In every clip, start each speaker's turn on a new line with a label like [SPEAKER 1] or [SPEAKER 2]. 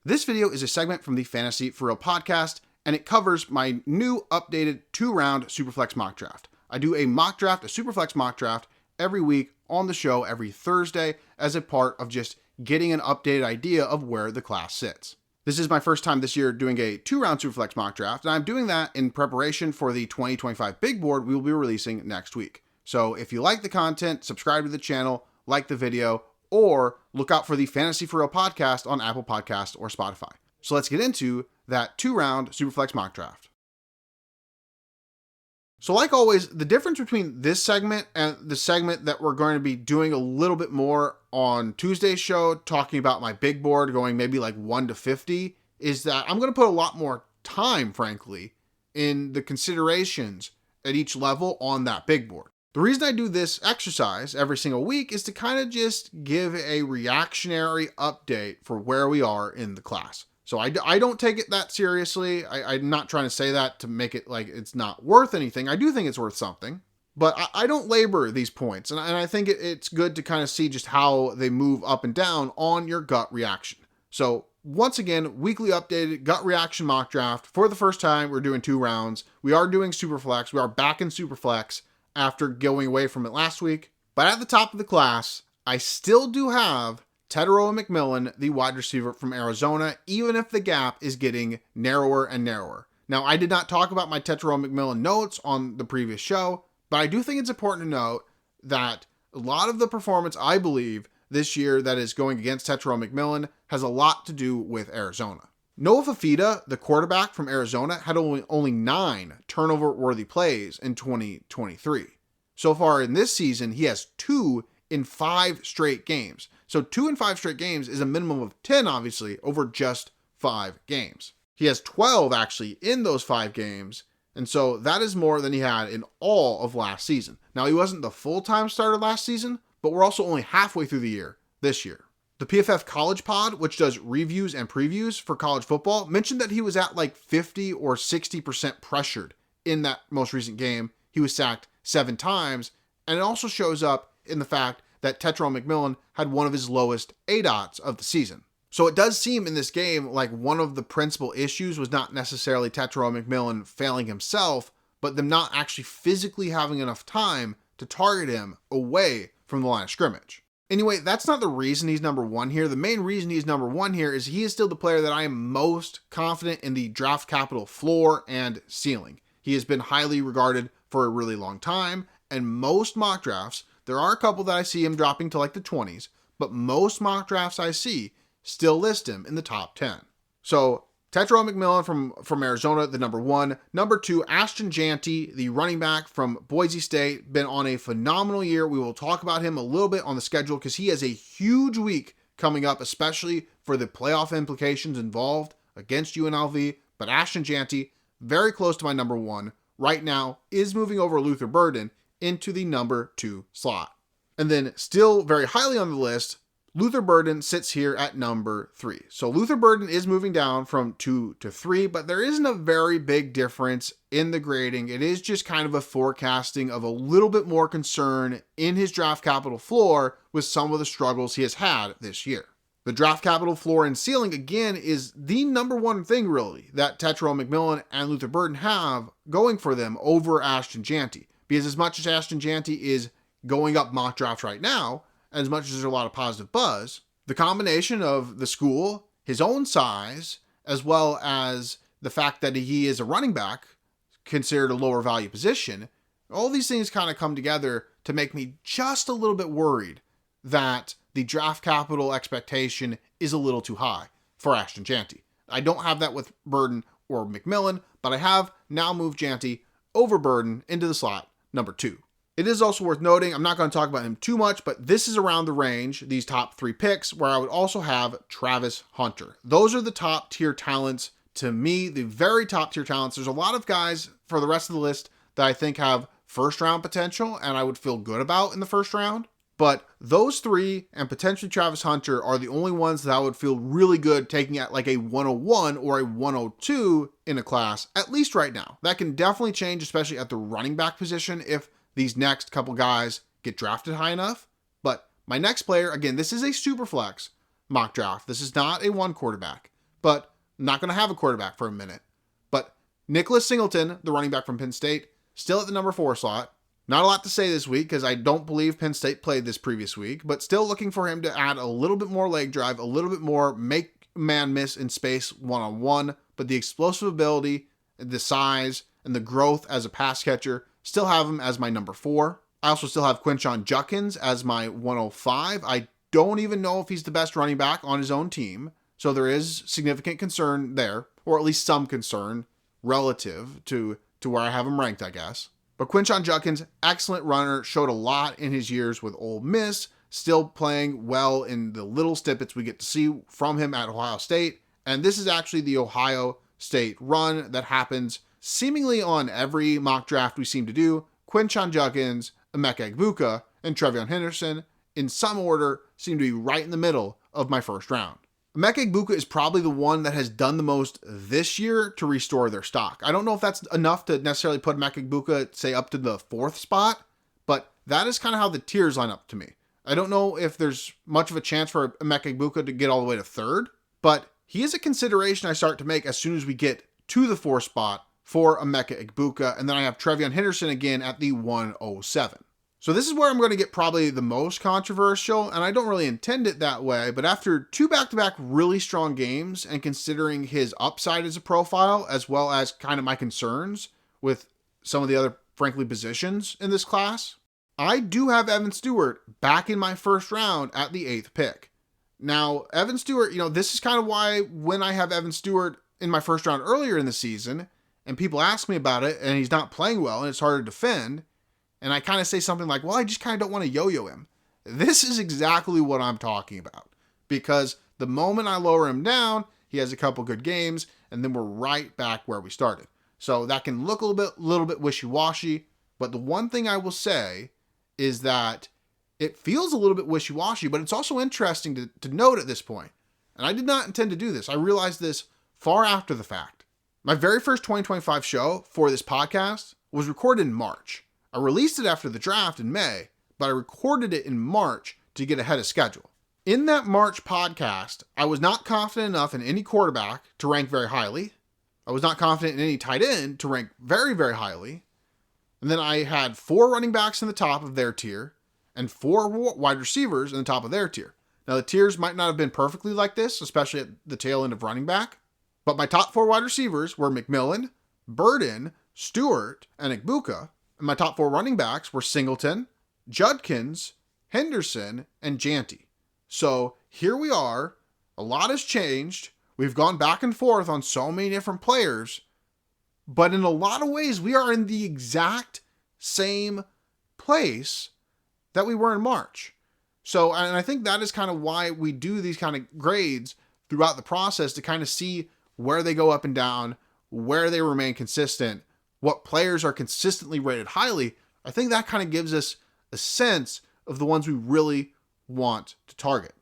[SPEAKER 1] This video is a segment from the Fantasy for Real podcast, and it covers my new updated 2-round Superflex mock draft. I do a mock draft, a Superflex mock draft, every week on the show every Thursday as a part of just getting an updated idea of where the class sits. This is my first time this year doing a 2-round Superflex mock draft, and I'm doing that in preparation for the 2025 big board we will be releasing next week. So if you like the content, subscribe to the channel, like the video, or look out for the Fantasy for Real podcast on Apple Podcasts or Spotify. So let's get into that 2-round Superflex mock draft. So like always, the difference between this segment and the segment that we're going to be doing a little bit more on Tuesday's show, talking about my big board going maybe like 1 to 50, is that I'm going to put a lot more time, frankly, in the considerations at each level on that big board. The reason I do this exercise every single week is to kind of just give a reactionary update for where we are in the class. So I don't take it that seriously. I'm not trying to say that to make it like it's not worth anything. I do think it's worth something, but I don't labor these points. And I think it's good to kind of see just how they move up and down on your gut reaction. So once again, weekly updated gut reaction mock draft. For the first time, we're doing 2 rounds. We are doing Superflex. We are back in Superflex after going away from it last week. But at the top of the class, I still do have Tetairoa McMillan, the wide receiver from Arizona, even if the gap is getting narrower and narrower. Now, I did not talk about my Tetairoa McMillan notes on the previous show, but I do think it's important to note that a lot of the performance, I believe, this year that is going against Tetairoa McMillan has a lot to do with Arizona. Noah Fafita, the quarterback from Arizona, had only 9 turnover-worthy plays in 2023. So far in this season, he has 2 in 5 straight games. So 2 in 5 straight games is a minimum of 10, obviously, over just 5 games. He has 12, actually, in those 5 games, and so that is more than he had in all of last season. Now, he wasn't the full-time starter last season, but we're also only halfway through the year this year. The PFF College Pod, which does reviews and previews for college football, mentioned that he was at like 50 or 60% pressured in that most recent game. He was sacked 7 times, and it also shows up in the fact that Tetairoa McMillan had one of his lowest ADOTs of the season. So it does seem in this game like one of the principal issues was not necessarily Tetairoa McMillan failing himself, but them not actually physically having enough time to target him away from the line of scrimmage. Anyway, that's not the reason he's number 1 here. The main reason he's number 1 here is he is still the player that I am most confident in the draft capital floor and ceiling. He has been highly regarded for a really long time, and most mock drafts, there are a couple that I see him dropping to like the 20s, but most mock drafts I see still list him in the top 10. So Tetairoa McMillan from Arizona, the number 1. Number 2, Ashton Jeanty, the running back from Boise State, been on a phenomenal year. We will talk about him a little bit on the schedule because he has a huge week coming up, especially for the playoff implications involved against UNLV. But Ashton Jeanty, very close to my number 1 right now, is moving over Luther Burden into the number 2 slot. And then still very highly on the list, Luther Burden sits here at number 3. So Luther Burden is moving down from 2 to 3, but there isn't a very big difference in the grading. It is just kind of a forecasting of a little bit more concern in his draft capital floor with some of the struggles he has had this year. The draft capital floor and ceiling, again, is the number 1 thing, really, that Tetairoa McMillan and Luther Burden have going for them over Ashton Jeanty. Because as much as Ashton Jeanty is going up mock drafts right now, and as much as there's a lot of positive buzz, the combination of the school, his own size, as well as the fact that he is a running back, considered a lower value position, all these things kind of come together to make me just a little bit worried that the draft capital expectation is a little too high for Ashton Jeanty. I don't have that with Burden or McMillan, but I have now moved Jeanty over Burden into the slot number 2. It is also worth noting, I'm not going to talk about him too much, but this is around the range, these top 3 picks, where I would also have Travis Hunter. Those are the top tier talents to me, the very top tier talents. There's a lot of guys for the rest of the list that I think have first round potential and I would feel good about in the first round. But those 3 and potentially Travis Hunter are the only ones that I would feel really good taking at like a 101 or a 102 in a class, at least right now. That can definitely change, especially at the running back position if these next couple guys get drafted high enough. But my next player, again, this is a super flex mock draft. This is not a 1 quarterback. but I'm not going to have a quarterback for a minute. But Nicholas Singleton, the running back from Penn State, still at the number 4 slot. Not a lot to say this week because I don't believe Penn State played this previous week, but still looking for him to add a little bit more leg drive, a little bit more make man miss in space one-on-one, but the explosive ability, the size, and the growth as a pass catcher, still have him as my number 4. I also still have Quinshon Judkins as my 105. I don't even know if he's the best running back on his own team, so there is significant concern there, or at least some concern relative to where I have him ranked, I guess. But Quinshon Judkins, excellent runner, showed a lot in his years with Ole Miss, still playing well in the little snippets we get to see from him at Ohio State. And this is actually the Ohio State run that happens seemingly on every mock draft we seem to do. Quinshon Judkins, Emeka Egbuka, and TreVeyon Henderson, in some order, seem to be right in the middle of my first round. Emeka Egbuka is probably the one that has done the most this year to restore their stock. I don't know if that's enough to necessarily put Emeka Egbuka, say, up to the 4th spot, but that is kind of how the tiers line up to me. I don't know if there's much of a chance for Emeka Egbuka to get all the way to 3rd, but he is a consideration I start to make as soon as we get to the 4th spot for Emeka Egbuka, and then I have TreVeyon Henderson again at the 107. So this is where I'm going to get probably the most controversial, and I don't really intend it that way, but after 2 back-to-back really strong games, and considering his upside as a profile, as well as kind of my concerns with some of the other, frankly, positions in this class, I do have Evan Stewart back in my first round at the 8th pick. Now, Evan Stewart, this is kind of why when I have Evan Stewart in my first round earlier in the season, and people ask me about it, and he's not playing well, and it's hard to defend, and I kind of say something like, well, I just kind of don't want to yo-yo him. This is exactly what I'm talking about. Because the moment I lower him down, he has a couple good games, and then we're right back where we started. So that can look a little bit wishy-washy, but the one thing I will say is that it feels a little bit wishy-washy, but it's also interesting to note at this point. And I did not intend to do this. I realized this far after the fact. My very first 2025 show for this podcast was recorded in March. I released it after the draft in May, but I recorded it in March to get ahead of schedule. In that March podcast, I was not confident enough in any quarterback to rank very highly. I was not confident in any tight end to rank very, very highly. And then I had 4 running backs in the top of their tier and 4 wide receivers in the top of their tier. Now, the tiers might not have been perfectly like this, especially at the tail end of running back, but my top 4 wide receivers were McMillan, Burden, Stewart, and Egbuka. And my top 4 running backs were Singleton, Judkins, Henderson, and Janty. So here we are. A lot has changed. We've gone back and forth on so many different players. But in a lot of ways, we are in the exact same place that we were in March. So, and I think that is kind of why we do these kind of grades throughout the process, to kind of see where they go up and down, where they remain consistent, what players are consistently rated highly. I think that kind of gives us a sense of the ones we really want to target.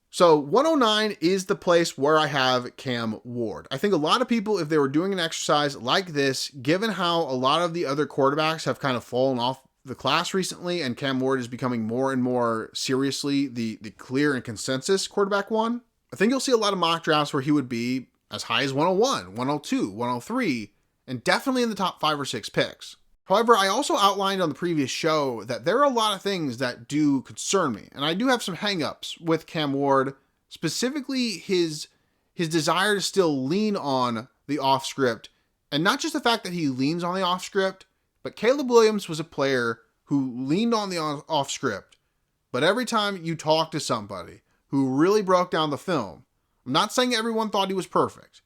[SPEAKER 1] So 109 is the place where I have Cam Ward. I think a lot of people, if they were doing an exercise like this, given how a lot of the other quarterbacks have kind of fallen off the class recently, and Cam Ward is becoming more and more seriously the clear and consensus quarterback 1, I think you'll see a lot of mock drafts where he would be as high as 101, 102, 103, and definitely in the top 5 or 6 picks. However, I also outlined on the previous show that there are a lot of things that do concern me, and I do have some hangups with Cam Ward, specifically his desire to still lean on the off script, and not just the fact that he leans on the off script, but Caleb Williams was a player who leaned on the off script, but every time you talk to somebody who really broke down the film, I'm not saying everyone thought he was perfect,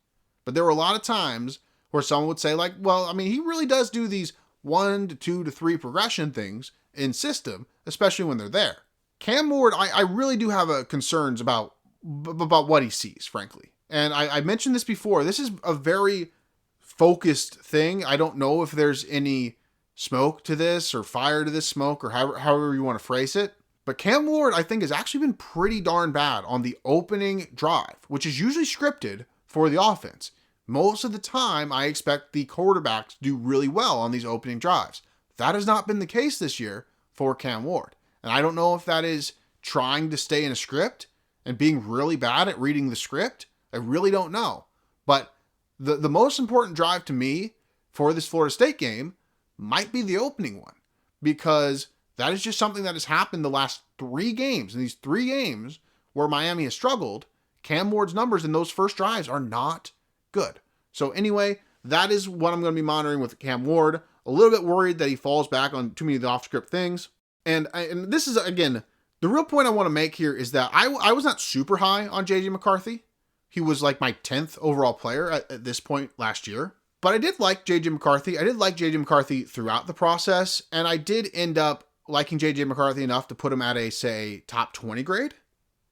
[SPEAKER 1] but there were a lot of times where someone would say like, well, I mean, he really does do these 1 to 2 to 3 progression things in system, especially when they're there. Cam Ward, I really do have concerns about what he sees, frankly. And I mentioned this before. This is a very focused thing. I don't know if there's any smoke to this or fire to this smoke, or however you want to phrase it. But Cam Ward, I think, has actually been pretty darn bad on the opening drive, which is usually scripted for the offense. Most of the time, I expect the quarterbacks to do really well on these opening drives. That has not been the case this year for Cam Ward. And I don't know if that is trying to stay in a script and being really bad at reading the script. I really don't know. But the most important drive to me for this Florida State game might be the opening one, because that is just something that has happened the last 3 games. In these 3 games where Miami has struggled, Cam Ward's numbers in those first drives are not good. So anyway, that is what I'm going to be monitoring with Cam Ward. A little bit worried that he falls back on too many of the off-script things. And this is, again, the real point I want to make here is that I was not super high on J.J. McCarthy. He was like my 10th overall player at this point last year. But I did like J.J. McCarthy. I did like J.J. McCarthy throughout the process. And I did end up liking J.J. McCarthy enough to put him at a, say, top 20 grade.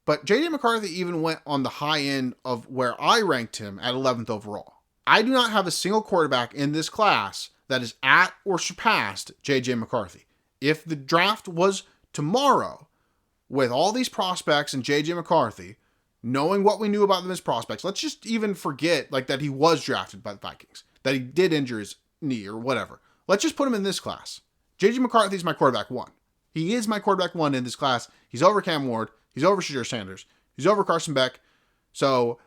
[SPEAKER 1] But J.J. McCarthy even went on the high end of where I ranked him at 11th overall. I do not have a single quarterback in this class that is at or surpassed J.J. McCarthy. If the draft was tomorrow, with all these prospects and J.J. McCarthy, knowing what we knew about them as prospects, let's just even forget like that he was drafted by the Vikings, that he did injure his knee or whatever. Let's just put him in this class. J.J. McCarthy is my quarterback 1. He is my quarterback 1 in this class. He's over Cam Ward. He's over Shedeur Sanders. He's over Carson Beck. So,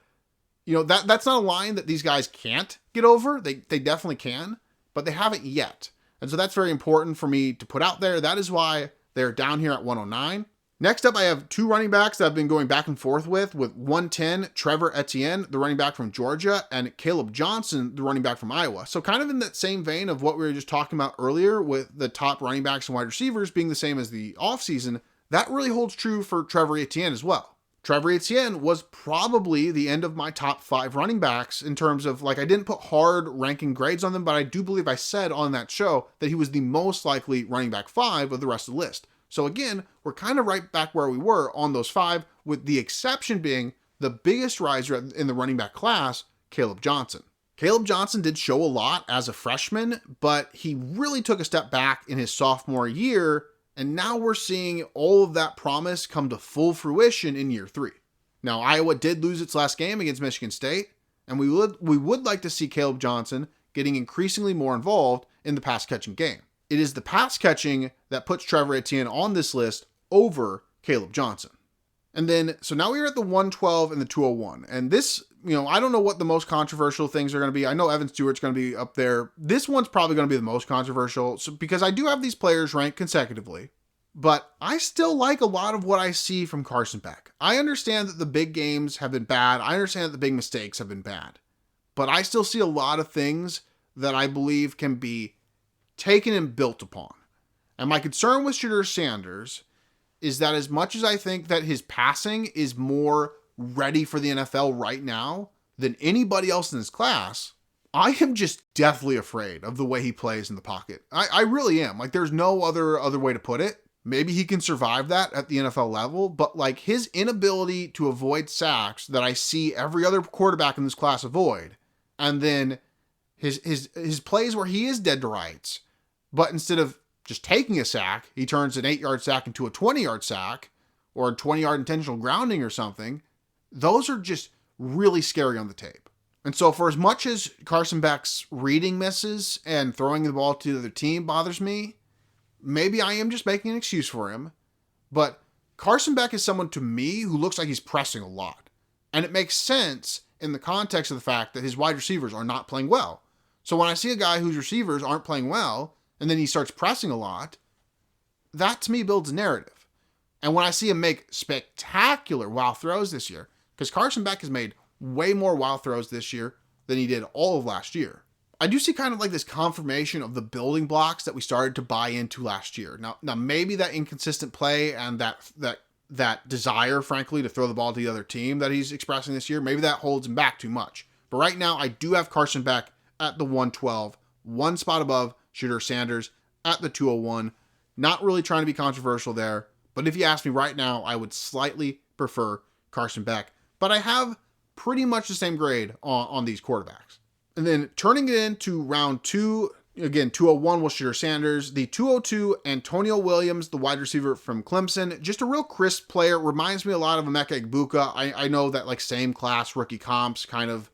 [SPEAKER 1] that's not a line that these guys can't get over. They definitely can, but they haven't yet. And so that's very important for me to put out there. That is why they're down here at 109. Next up, I have 2 running backs that I've been going back and forth with 110, Trevor Etienne, the running back from Georgia, and Caleb Johnson, the running back from Iowa. So kind of in that same vein of what we were just talking about earlier with the top running backs and wide receivers being the same as the offseason, that really holds true for Trevor Etienne as well. Trevor Etienne was probably the end of my top 5 running backs in terms of, I didn't put hard ranking grades on them, but I do believe I said on that show that he was the most likely running back 5 of the rest of the list. So again, we're kind of right back where we were on those 5, with the exception being the biggest riser in the running back class, Caleb Johnson. Caleb Johnson did show a lot as a freshman, but he really took a step back in his sophomore year, and now we're seeing all of that promise come to full fruition in year 3. Now, Iowa did lose its last game against Michigan State, and we would like to see Caleb Johnson getting increasingly more involved in the pass-catching game. It is the pass catching that puts Trevor Etienne on this list over Caleb Johnson. And then, so now we're at the 112 and the 201. And this, I don't know what the most controversial things are going to be. I know Evan Stewart's going to be up there. This one's probably going to be the most controversial, because I do have these players ranked consecutively. But I still like a lot of what I see from Carson Beck. I understand that the big games have been bad. I understand that the big mistakes have been bad. But I still see a lot of things that I believe can be taken and built upon. And my concern with Shedeur Sanders is that as much as I think that his passing is more ready for the NFL right now than anybody else in this class, I am just deathly afraid of the way he plays in the pocket. I really am. There's no other way to put it. Maybe he can survive that at the NFL level, but his inability to avoid sacks that I see every other quarterback in this class avoid, and then his plays where he is dead to rights, but instead of just taking a sack, he turns an 8-yard sack into a 20-yard sack or a 20-yard intentional grounding or something. Those are just really scary on the tape. And so for as much as Carson Beck's reading misses and throwing the ball to the other team bothers me, maybe I am just making an excuse for him, but Carson Beck is someone to me who looks like he's pressing a lot. And it makes sense in the context of the fact that his wide receivers are not playing well. So when I see a guy whose receivers aren't playing well, and then he starts pressing a lot, that to me builds a narrative. And when I see him make spectacular wild throws this year, because Carson Beck has made way more wild throws this year than he did all of last year, I do see kind of this confirmation of the building blocks that we started to buy into last year. Now maybe that inconsistent play and that desire, frankly, to throw the ball to the other team that he's expressing this year, maybe that holds him back too much. But right now, I do have Carson Beck at the 112, one spot above Shedeur Sanders at the 201. Not really trying to be controversial there, but if you ask me right now, I would slightly prefer Carson Beck. But I have pretty much the same grade on these quarterbacks. And then turning it into round 2, again, 201 was Shedeur Sanders. The 202, Antonio Williams, the wide receiver from Clemson. Just a real crisp player. Reminds me a lot of Emeka Egbuka. I know that same class rookie comps kind of,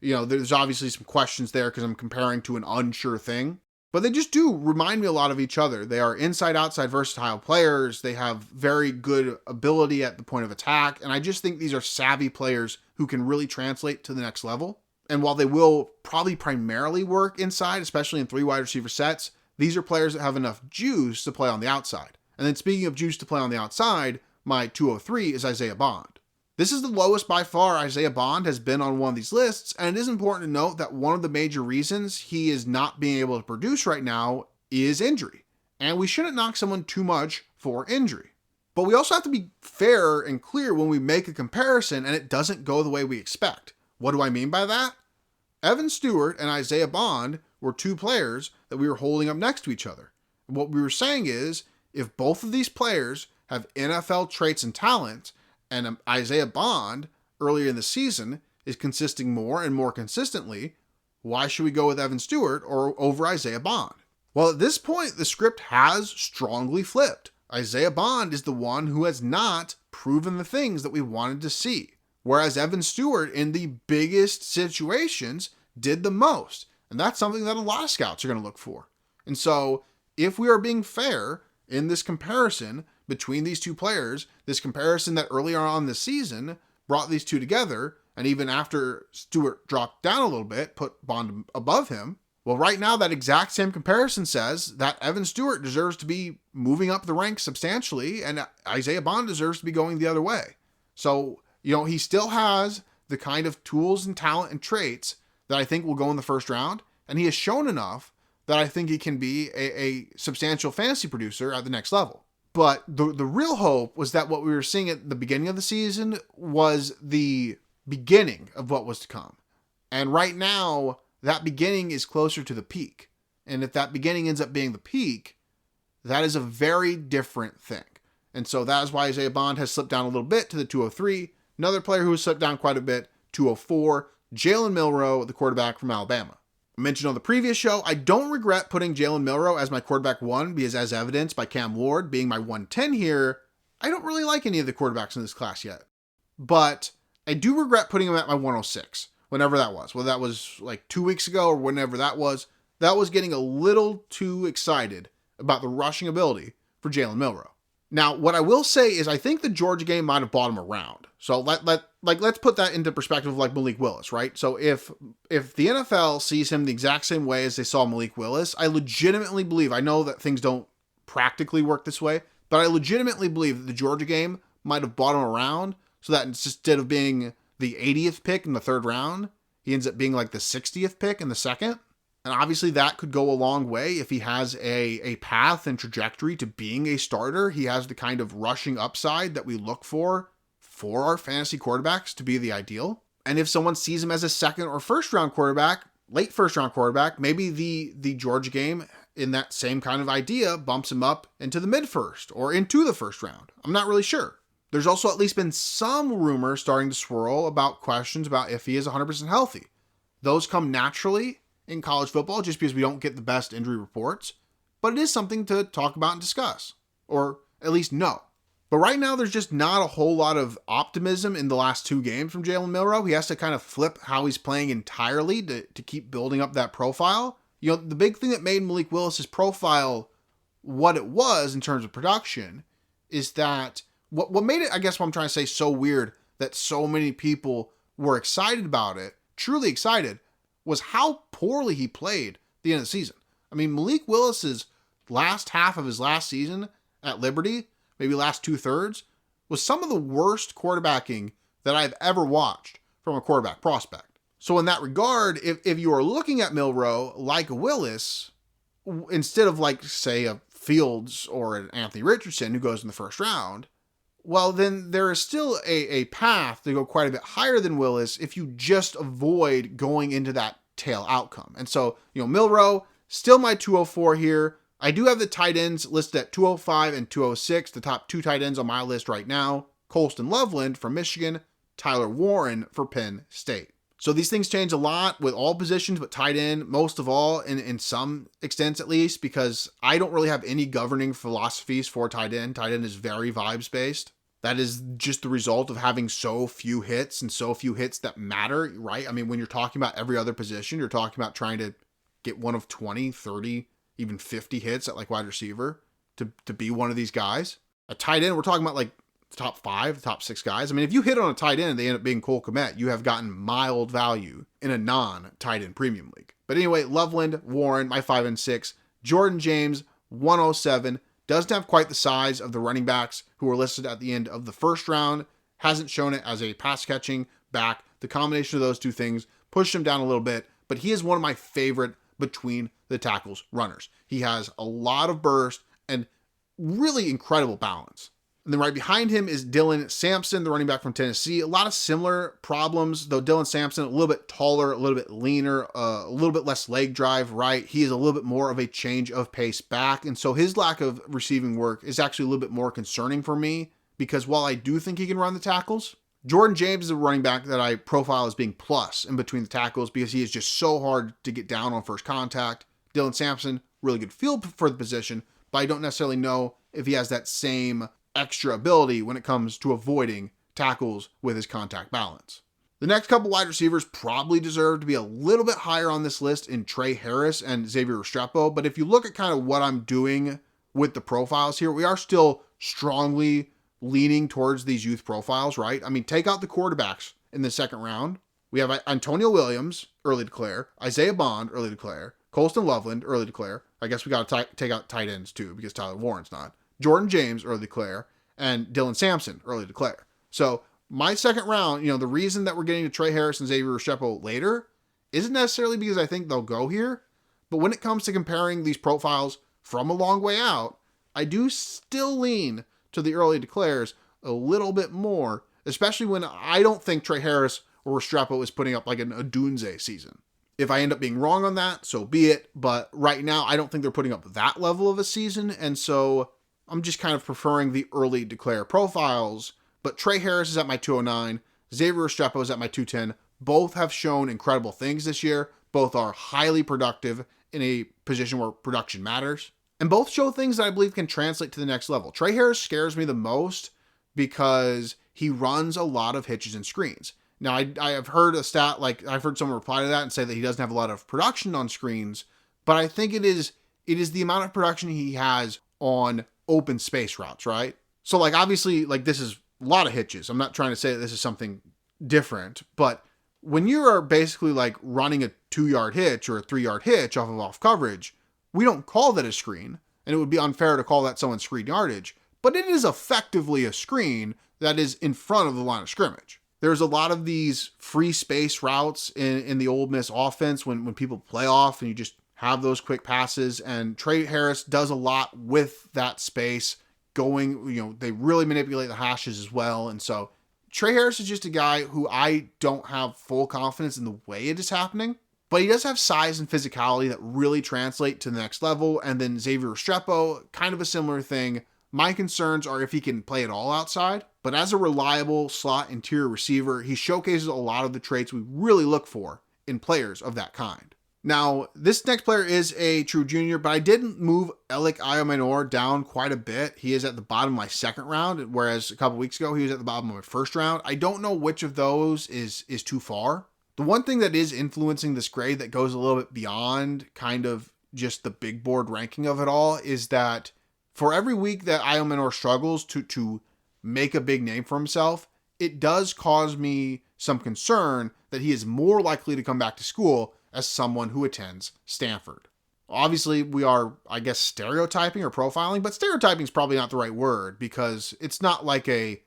[SPEAKER 1] there's obviously some questions there because I'm comparing to an unsure thing. But they just do remind me a lot of each other. They are inside-outside versatile players. They have very good ability at the point of attack. And I just think these are savvy players who can really translate to the next level. And while they will probably primarily work inside, especially in 3 wide receiver sets, these are players that have enough juice to play on the outside. And then speaking of juice to play on the outside, my 203 is Isaiah Bond. This is the lowest by far Isaiah Bond has been on one of these lists, and it is important to note that one of the major reasons he is not being able to produce right now is injury. And we shouldn't knock someone too much for injury. But we also have to be fair and clear when we make a comparison and it doesn't go the way we expect. What do I mean by that? Evan Stewart and Isaiah Bond were 2 players that we were holding up next to each other. What we were saying is, if both of these players have NFL traits and talent, and Isaiah Bond earlier in the season is consisting more and more consistently, why should we go with Evan Stewart or over Isaiah Bond? Well, at this point, the script has strongly flipped. Isaiah Bond is the one who has not proven the things that we wanted to see, whereas Evan Stewart in the biggest situations did the most. And that's something that a lot of scouts are going to look for. And so if we are being fair in this comparison between these 2 players, this comparison that earlier on this season brought these 2 together, and even after Stewart dropped down a little bit, put Bond above him, well, right now that exact same comparison says that Evan Stewart deserves to be moving up the ranks substantially, and Isaiah Bond deserves to be going the other way. So, he still has the kind of tools and talent and traits that I think will go in the first round, and he has shown enough that I think he can be a substantial fantasy producer at the next level. But the real hope was that what we were seeing at the beginning of the season was the beginning of what was to come. And right now, that beginning is closer to the peak. And if that beginning ends up being the peak, that is a very different thing. And so that is why Isaiah Bond has slipped down a little bit to the 203. Another player who has slipped down quite a bit, 204, Jalen Milroe, the quarterback from Alabama. I mentioned on the previous show, I don't regret putting Jalen Milroe as my quarterback 1 because, as evidenced by Cam Ward being my 110 here, I don't really like any of the quarterbacks in this class yet. But I do regret putting him at my 106, whenever that was. Whether that was like 2 weeks ago or whenever that was getting a little too excited about the rushing ability for Jalen Milroe. Now, what I will say is I think the Georgia game might have bought him around. So let's put that into perspective like Malik Willis, right? So if the NFL sees him the exact same way as they saw Malik Willis, I legitimately believe, I know that things don't practically work this way, but I legitimately believe that the Georgia game might have bought him around so that instead of being the 80th pick in the 3rd round, he ends up being like the 60th pick in the 2nd. And obviously that could go a long way if he has a path and trajectory to being a starter. He has the kind of rushing upside that we look for our fantasy quarterbacks to be the ideal. And if someone sees him as a 2nd or 1st round quarterback, late 1st round quarterback, maybe the Georgia game in that same kind of idea bumps him up into the mid-1st or into the 1st round. I'm not really sure. There's also at least been some rumors starting to swirl about questions about if he is 100% healthy. Those come naturally in college football just because we don't get the best injury reports, but it is something to talk about and discuss, or at least know. But right now, there's just not a whole lot of optimism in the last 2 games from Jalen Milroe. He has to kind of flip how he's playing entirely to keep building up that profile. The big thing that made Malik Willis's profile what it was in terms of production is that what made it, I guess what I'm trying to say, so weird that so many people were excited about it, truly excited, was how poorly he played at the end of the season. I mean, Malik Willis's last half of his last season at Liberty, maybe last 2/3, was some of the worst quarterbacking that I've ever watched from a quarterback prospect. So in that regard, if you are looking at Milroe like a Willis, instead of like, say, a Fields or an Anthony Richardson who goes in the 1st round, well, then there is still a path to go quite a bit higher than Willis if you just avoid going into that tail outcome. And so, Milroe, still my 204 here. I do have the tight ends listed at 205 and 206, the top 2 tight ends on my list right now. Colston Loveland from Michigan, Tyler Warren for Penn State. So these things change a lot with all positions, but tight end, most of all, in some extents at least, because I don't really have any governing philosophies for tight end. Tight end is very vibes-based. That is just the result of having so few hits and so few hits that matter, right? I mean, when you're talking about every other position, you're talking about trying to get one of 20, 30, even 50 hits at like wide receiver to be one of these guys. A tight end, we're talking about like the top 5, the top 6 guys. I mean, if you hit on a tight end and they end up being Cole Kmet, you have gotten mild value in a non-tight end premium league. But anyway, Loveland, Warren, my 5 and 6. Jordan James, 107. Doesn't have quite the size of the running backs who were listed at the end of the first round. Hasn't shown it as a pass catching back. The combination of those two things pushed him down a little bit, but he is one of my favorite between the tackles runners. He has a lot of burst and really incredible balance. And then right behind him is Dylan Sampson, the running back from Tennessee. A lot of similar problems, though Dylan Sampson, a little bit taller, a little bit leaner, a little bit less leg drive, right? He is a little bit more of a change of pace back. And so his lack of receiving work is actually a little bit more concerning for me, because while I do think he can run the tackles, Jordan James is a running back that I profile as being plus in between the tackles because he is just so hard to get down on first contact. Dylan Sampson, really good feel for the position, but I don't necessarily know if he has that same extra ability when it comes to avoiding tackles with his contact balance. The next couple wide receivers probably deserve to be a little bit higher on this list in Trey Harris and Xavier Restrepo, but if you look at kind of what I'm doing with the profiles here, we are still strongly leaning towards these youth profiles, right? I mean, take out the quarterbacks in the second round. We have Antonio Williams, early declare, Isaiah Bond, early declare, Colston Loveland, early declare. I guess we got to take out tight ends too because Tyler Warren's not. Jordan James, early declare, and Dylan Sampson, early declare. So my second round, the reason that we're getting to Trey Harris and Xavier Restrepo later isn't necessarily because I think they'll go here, but when it comes to comparing these profiles from a long way out, I do still lean to the early declares a little bit more, especially when I don't think Trey Harris or Restrepo is putting up like an Odunze season. If I end up being wrong on that, so be it. But right now, I don't think they're putting up that level of a season. And so I'm just kind of preferring the early declare profiles. But Trey Harris is at my 209. Xavier Restrepo is at my 210. Both have shown incredible things this year. Both are highly productive in a position where production matters. And both show things that I believe can translate to the next level. Trey Harris scares me the most because he runs a lot of hitches and screens. Now, I have heard a stat, like I've heard someone reply to that and say that he doesn't have a lot of production on screens, but I think it is the amount of production he has on open space routes, right? So like, obviously, like this is a lot of hitches. I'm not trying to say that this is something different, but when you are basically like running a 2-yard hitch or a 3-yard hitch off coverage, we don't call that a screen, and it would be unfair to call that someone's screen yardage, but it is effectively a screen that is in front of the line of scrimmage. There's a lot of these free space routes in the Ole Miss offense when people play off and you just have those quick passes, and Trey Harris does a lot with that space going, they really manipulate the hashes as well, and so Trey Harris is just a guy who I don't have full confidence in the way it is happening, but he does have size and physicality that really translate to the next level. And then Xavier Restrepo, kind of a similar thing. My concerns are if he can play it all outside, but as a reliable slot interior receiver, he showcases a lot of the traits we really look for in players of that kind. Now, this next player is a true junior, but I did move Elik Ayomanor down quite a bit. He is at the bottom of my second round, whereas a couple weeks ago, he was at the bottom of my first round. I don't know which of those is too far. The one thing that is influencing this grade that goes a little bit beyond kind of just the big board ranking of it all is that for every week that Ayomanor struggles to make a big name for himself, it does cause me some concern that he is more likely to come back to school as someone who attends Stanford. Obviously, we are, I guess, stereotyping or profiling, but stereotyping is probably not the right word because it's not like you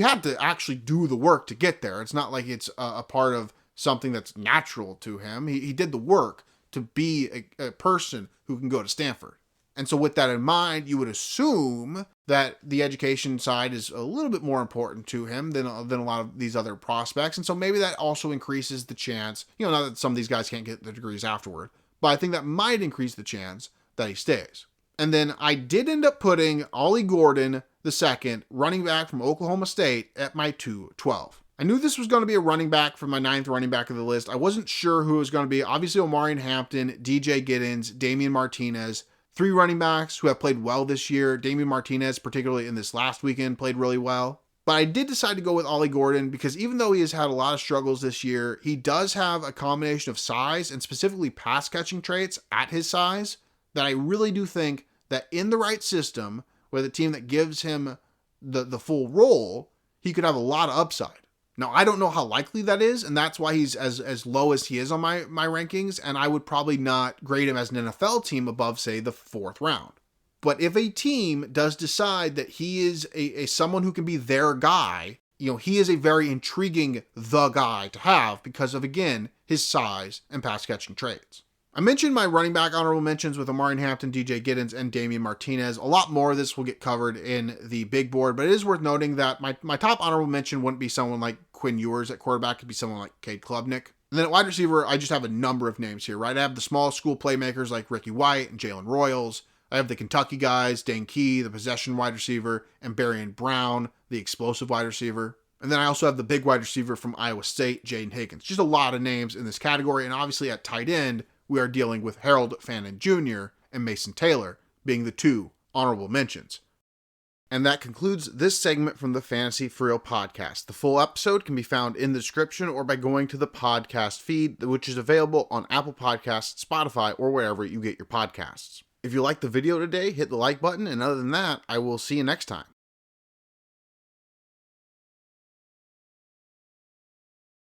[SPEAKER 1] have to actually do the work to get there. It's not like it's a part of something that's natural to him. He did the work to be a person who can go to Stanford. And so with that in mind, you would assume that the education side is a little bit more important to him than a lot of these other prospects. And so maybe that also increases the chance, not that some of these guys can't get their degrees afterward, but I think that might increase the chance that he stays. And then I did end up putting Ollie Gordon II, running back from Oklahoma State, at my 212. I knew this was going to be a running back for my 9th running back of the list. I wasn't sure who it was going to be. Obviously, Omarion Hampton, DJ Giddens, Damian Martinez, 3 running backs who have played well this year. Damian Martinez, particularly in this last weekend, played really well. But I did decide to go with Ollie Gordon because even though he has had a lot of struggles this year, he does have a combination of size and specifically pass catching traits at his size that I really do think that in the right system, with a team that gives him the full role, he could have a lot of upside. Now, I don't know how likely that is, and that's why he's as low as he is on my rankings, and I would probably not grade him as an NFL team above, say, the 4th round. But if a team does decide that he is a someone who can be their guy, he is a very intriguing the guy to have because of, again, his size and pass catching traits. I mentioned my running back honorable mentions with Omarion Hampton, DJ Giddens, and Damian Martinez. A lot more of this will get covered in the big board, but it is worth noting that my top honorable mention wouldn't be someone like Quinn Ewers at quarterback. It'd be someone like Cade Klubnik. And then at wide receiver, I just have a number of names here, right? I have the small school playmakers like Ricky White and Jalen Royals. I have the Kentucky guys, Dane Key, the possession wide receiver, and Berrien Brown, the explosive wide receiver. And then I also have the big wide receiver from Iowa State, Jaden Higgins. Just a lot of names in this category. And obviously at tight end, we are dealing with Harold Fannin Jr. and Mason Taylor being the 2 honorable mentions. And that concludes this segment from the Fantasy for Real podcast. The full episode can be found in the description or by going to the podcast feed, which is available on Apple Podcasts, Spotify, or wherever you get your podcasts. If you liked the video today, hit the like button, and other than that, I will see you next time.